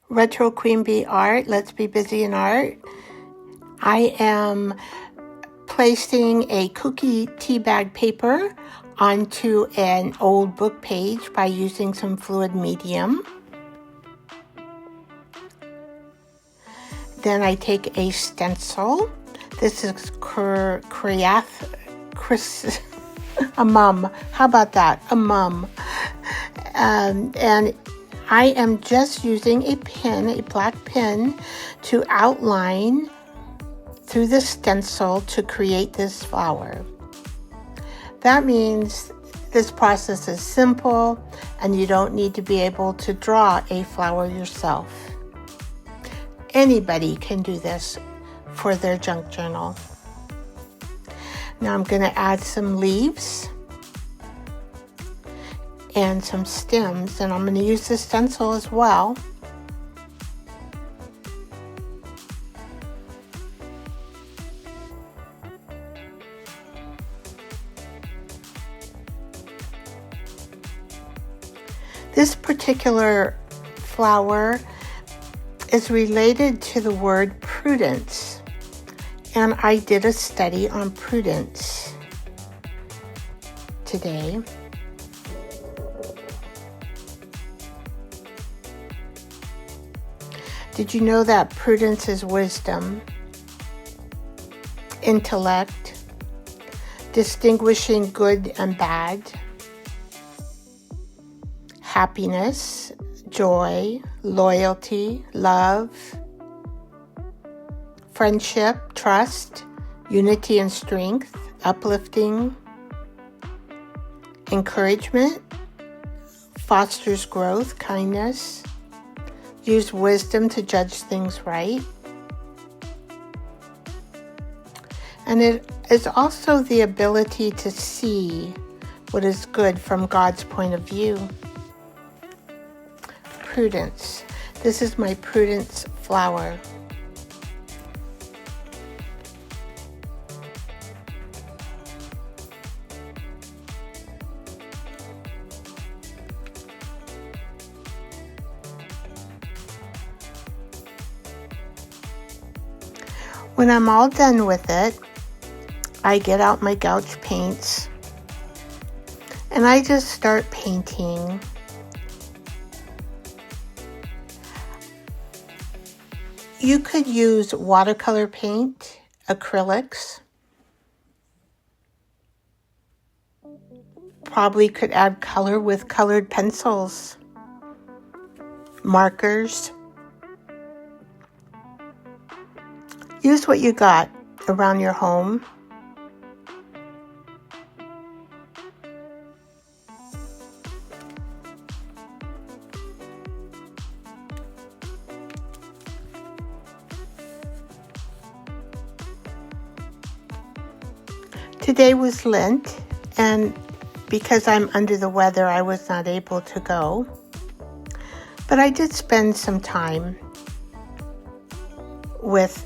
Retro Queen Bee Art. Let's be busy in art. I am placing a Kooky teabag paper onto an old book page by using some fluid medium. Then I take a stencil. This is a mum. How about that? A mum. And I am just using a pen, a black pen, to outline through the stencil to create this flower. That means this process is simple and you don't need to be able to draw a flower yourself. Anybody can do this for their junk journal. Now I'm going to add some leaves and some stems, and I'm going to use the stencil as well. This particular flower is related to the word prudence, and I did a study on prudence today. Did you know that prudence is wisdom, intellect, distinguishing good and bad, happiness, joy, loyalty, love, friendship, trust, unity and strength, uplifting, encouragement, fosters growth, kindness, use wisdom to judge things right. And it is also the ability to see what is good from God's point of view. Prudence. This is my prudence flower. When I'm all done with it, I get out my gouache paints and I just start painting. You could use watercolor paint, acrylics. Probably could add color with colored pencils, markers. Use what you got around your home. Today was Lent, and because I'm under the weather, I was not able to go. But I did spend some time with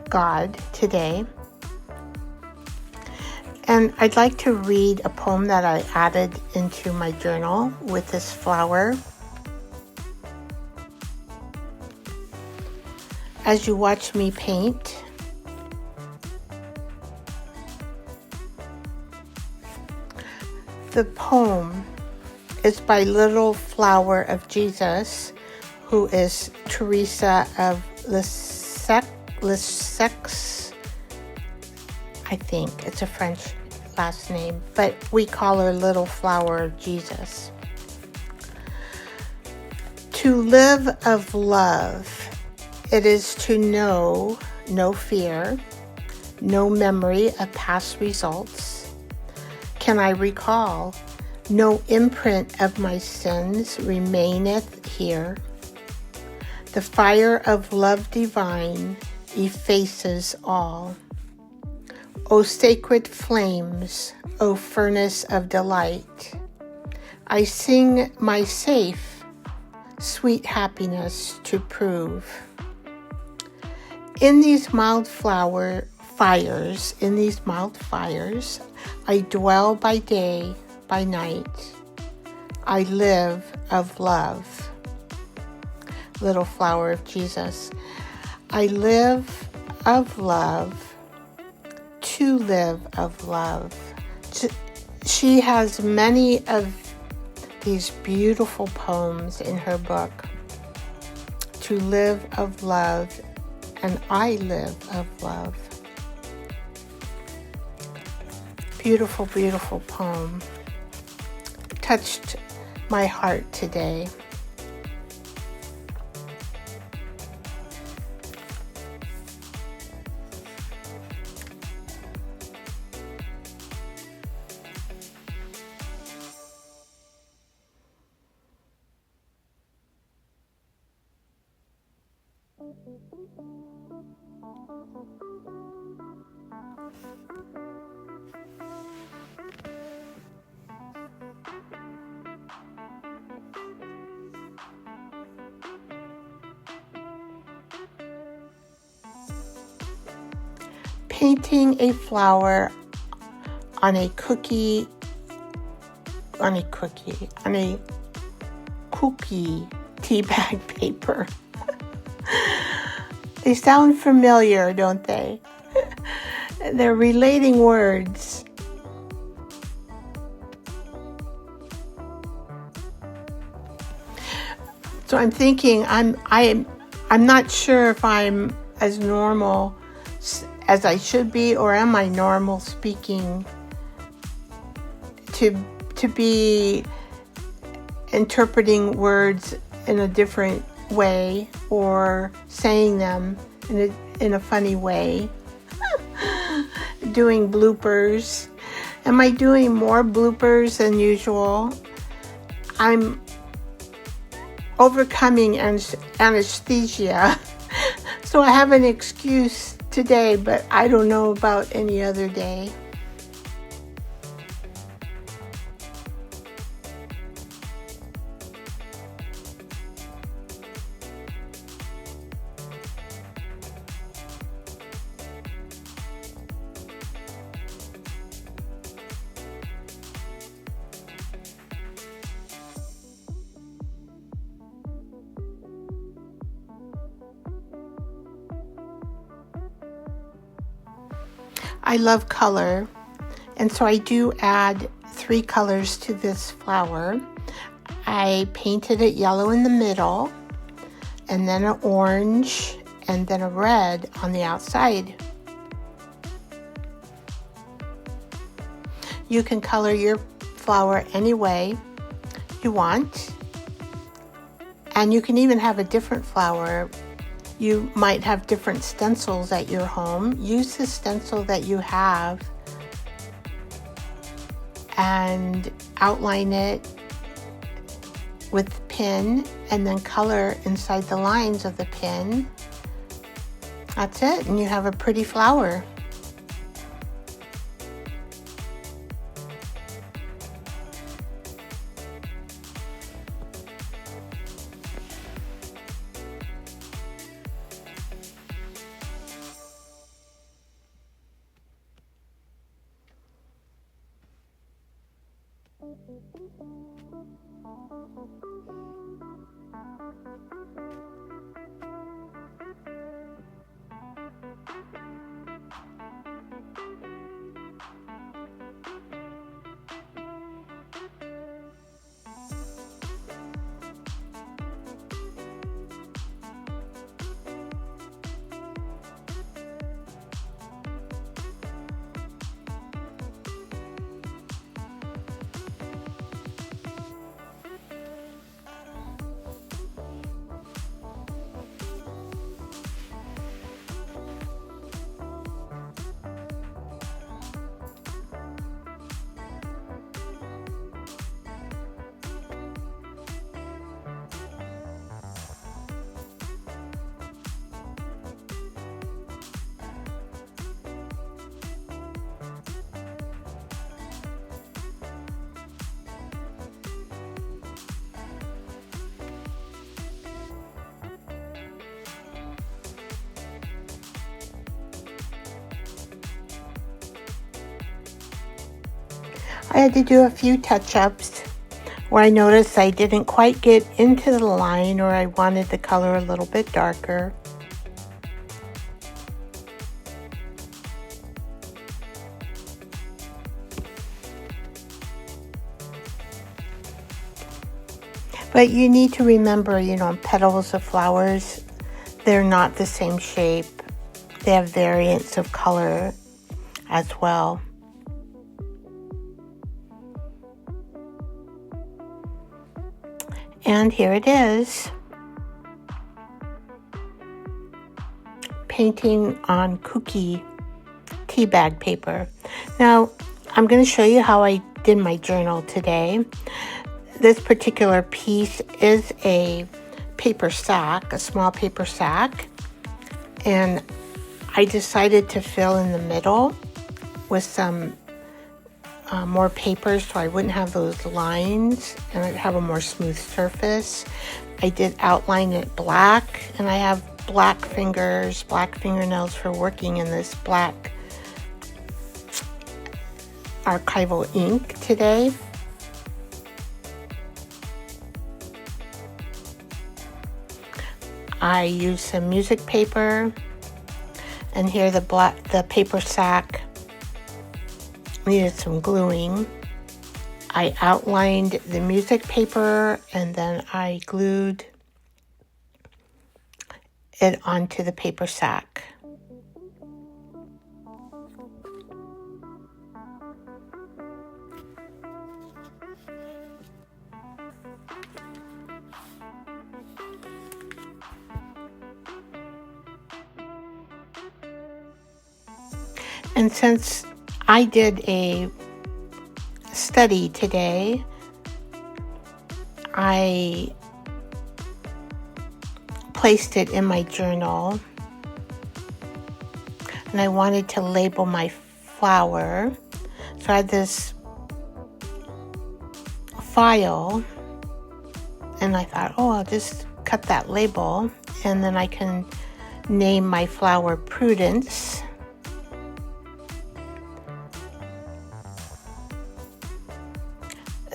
God today. And I'd like to read a poem that I added into my journal with this flower. As you watch me paint, the poem is by Little Flower of Jesus, who is Teresa of Lisieux. I think it's a French last name, but we call her Little Flower of Jesus. To live of love, it is to know no fear, no memory of past results. Can I recall? No imprint of my sins remaineth here. The fire of love divine effaces all. O sacred flames, O furnace of delight, I sing my safe, sweet happiness to prove. In these mild fires, I dwell by day, by night. I live of love. little flower of Jesus. I live of love, to live of love. She has many of these beautiful poems in her book. To live of love, and I live of love. Beautiful, beautiful poem. Touched my heart today. Painting a flower on a Kooky teabag paper. They sound familiar, don't they? They're relating words. So I'm thinking I'm not sure if I'm as normal as I should be, or am I normal speaking to be interpreting words in a different way or saying them in a funny way. Doing bloopers. Am I doing more bloopers than usual? I'm overcoming anesthesia, so I have an excuse today, but I don't know about any other day. I love color, and so I do add 3 colors to this flower. I painted it yellow in the middle, and then an orange, and then a red on the outside. You can color your flower any way you want, and you can even have a different flower. You might have different stencils at your home. Use the stencil that you have and outline it with the pen, and then color inside the lines of the pen. That's it, and you have a pretty flower. I had to do a few touch-ups where I noticed I didn't quite get into the line, or I wanted the color a little bit darker. But you need to remember, petals of flowers, they're not the same shape. They have variants of color as well. And here it is. Painting on Kooky tea bag paper. Now, I'm going to show you how I did my journal today. This particular piece is a paper sack, a small paper sack, and I decided to fill in the middle with some more paper so I wouldn't have those lines and I'd have a more smooth surface. I did outline it black, and I have black fingernails for working in this black archival ink today. I used some music paper, and here the paper sack needed some gluing. I outlined the music paper, and then I glued it onto the paper sack. And since I did a study today, I placed it in my journal, and I wanted to label my flower. So I had this file, and I thought, I'll just cut that label, and then I can name my flower Prudence.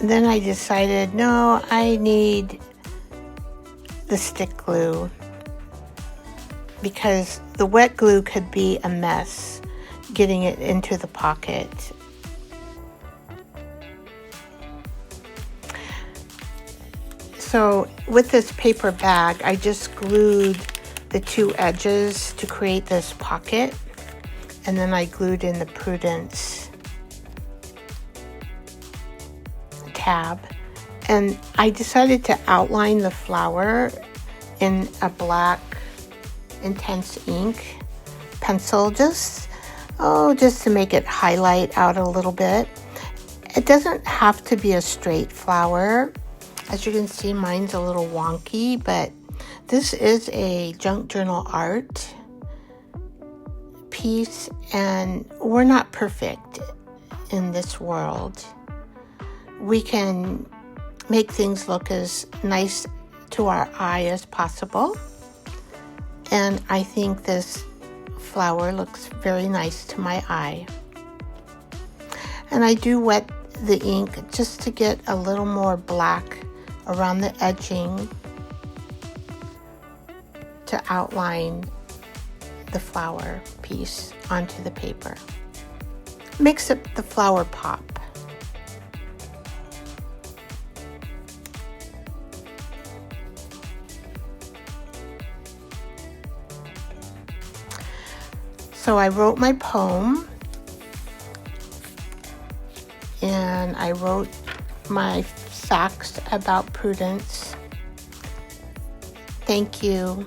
And then I decided, no, I need the stick glue, because the wet glue could be a mess getting it into the pocket. So with this paper bag, I just glued the two edges to create this pocket, and then I glued in the Prudence tab, and I decided to outline the flower in a black intense ink pencil, just to make it highlight out a little bit. It doesn't have to be a straight flower. As you can see, mine's a little wonky, but this is a junk journal art piece, and we're not perfect in this world. We can make things look as nice to our eye as possible. And I think this flower looks very nice to my eye. And I do wet the ink just to get a little more black around the edging to outline the flower piece onto the paper. Makes it the flower pop. So I wrote my poem, and I wrote my facts about Prudence. Thank you.